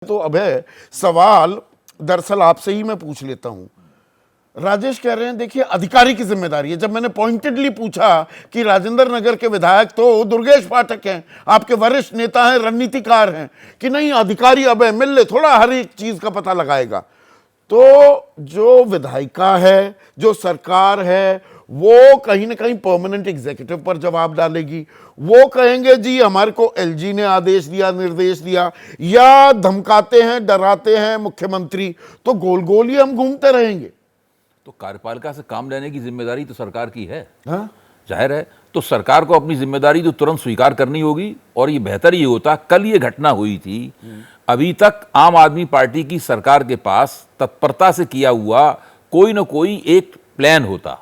तो अभय, सवाल दरअसल आपसे ही मैं पूछ लेता हूं। राजेश कह रहे हैं देखिए अधिकारी की जिम्मेदारी है। जब मैंने पॉइंटेडली पूछा कि राजेंद्र नगर के विधायक तो दुर्गेश पाठक हैं, आपके वरिष्ठ नेता हैं, रणनीतिकार हैं, कि नहीं अधिकारी अभय मिल ले, थोड़ा हर एक चीज का पता लगाएगा, तो जो विधायिका है, जो सरकार है, वो कहीं ना कहीं परमानेंट एग्जीक्यूटिव पर जवाब डालेगी। वो कहेंगे जी हमारे को एलजी ने आदेश दिया, निर्देश दिया, या धमकाते हैं, डराते हैं मुख्यमंत्री, तो गोल गोल ही हम घूमते रहेंगे। तो कार्यपालिका से काम लेने की जिम्मेदारी तो सरकार की है। हाँ? जाहिर है, तो सरकार को अपनी जिम्मेदारी तो तुरंत स्वीकार करनी होगी। और ये बेहतर ये होता, कल ये घटना हुई थी, अभी तक आम आदमी पार्टी की सरकार के पास तत्परता से किया हुआ कोई ना कोई एक प्लान होता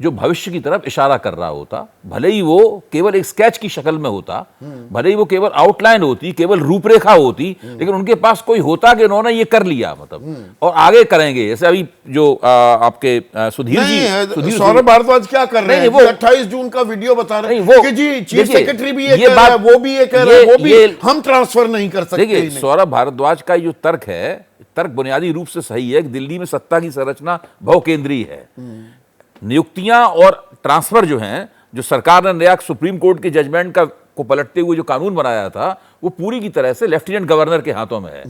जो भविष्य की तरफ इशारा कर रहा होता। भले ही वो केवल एक स्केच की शक्ल में होता, भले ही वो केवल आउटलाइन होती, केवल रूपरेखा होती, लेकिन उनके पास कोई होता कि उन्होंने ये कर लिया, मतलब और आगे करेंगे। जैसे अभी जो आपके सुधीर सौरभ भारद्वाज क्या कर रहे हैं? वो 28 जून का वीडियो बता रहे हैं कि जी चीफ सेक्रेटरी भी ये कह रहा है, वो भी ये कह रहा है, वो भी हम ट्रांसफर नहीं कर सकते। देखिए, सौरभ भारद्वाज का जो तर्क है, तर्क बुनियादी रूप से सही है कि दिल्ली में सत्ता की संरचना बहुकेंद्रीय है। नियुक्तियां और ट्रांसफर जो हैं, जो सरकार ने नया सुप्रीम कोर्ट के जजमेंट को पलटते हुए जो कानून बनाया था, वो पूरी की तरह से लेफ्टिनेंट गवर्नर के हाथों में है।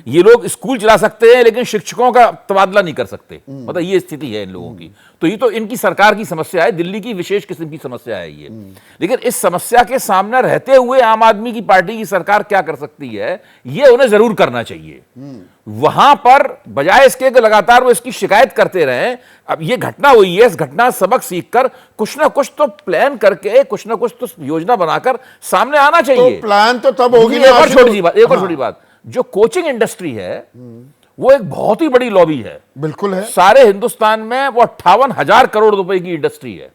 ये लोग स्कूल चला सकते हैं लेकिन शिक्षकों का तबादला नहीं कर सकते, मतलब ये स्थिति है इन लोगों की। तो ये तो इनकी सरकार की समस्या है, दिल्ली की विशेष किस्म की समस्या है ये। लेकिन इस समस्या के सामने रहते हुए आम आदमी की पार्टी की सरकार क्या कर सकती है, ये उन्हें जरूर करना चाहिए। वहां पर बजाय इसके कि लगातार वो इसकी शिकायत करते रहे, अब ये घटना हुई है, इस घटना सबक सीखकर कुछ ना कुछ तो प्लान करके, कुछ ना कुछ तो योजना बनाकर सामने आना चाहिए। तो प्लान तो तब होगी। एक और छोटी बात, जो कोचिंग इंडस्ट्री है वो एक बहुत ही बड़ी लॉबी है। बिल्कुल है। सारे हिंदुस्तान में वो 58,000 करोड़ रुपए की इंडस्ट्री है,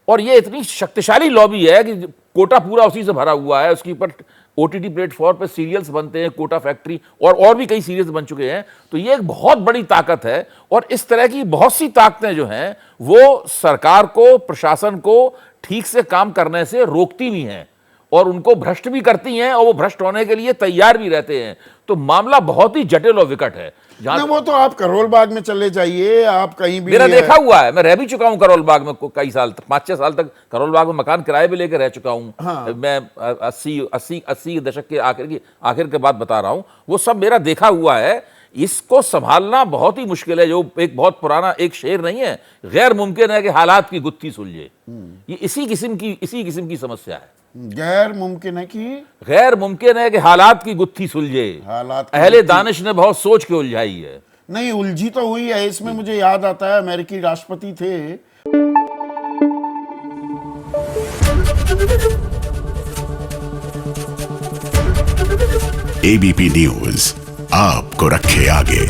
और ये इतनी शक्तिशाली लॉबी है कि कोटा पूरा उसी से भरा हुआ है। उसके ऊपर ओटीटी प्लेटफॉर्म पे सीरियल्स बनते हैं, कोटा फैक्ट्री और भी कई सीरियल्स बन चुके हैं। तो ये एक बहुत बड़ी ताकत है, और इस तरह की बहुत सी ताकतें जो हैं वो सरकार को, प्रशासन को ठीक से काम करने से रोकती भी हैं और उनको भ्रष्ट भी करती हैं, और वो भ्रष्ट होने के लिए तैयार भी रहते हैं। तो मामला बहुत ही जटिल और विकट है। वो तो आप करोल बाग में चले जाइए, आप कहीं भी, मेरा देखा हुआ है, मैं रह भी चुका हूं करोल बाग में कई साल तक, 5-6 साल तक करोल बाग में मकान किराए पे लेकर रह चुका हूं। हाँ। मैं 80 दशक के आखिर के बाद बता रहा हूं, वो सब मेरा देखा हुआ है। इसको संभालना बहुत ही मुश्किल है। जो एक बहुत पुराना एक शेर नहीं है, गैर मुमकिन है कि हालात की गुत्थी सुलझे। ये इसी किस्म की समस्या है। गैर मुमकिन है कि हालात की गुत्थी सुलझे। अहले दानिश ने बहुत सोच के उलझाई है। नहीं, उलझी तो हुई है। इसमें मुझे याद आता है अमेरिकी राष्ट्रपति थे, एबीपी न्यूज आपको रखे आगे।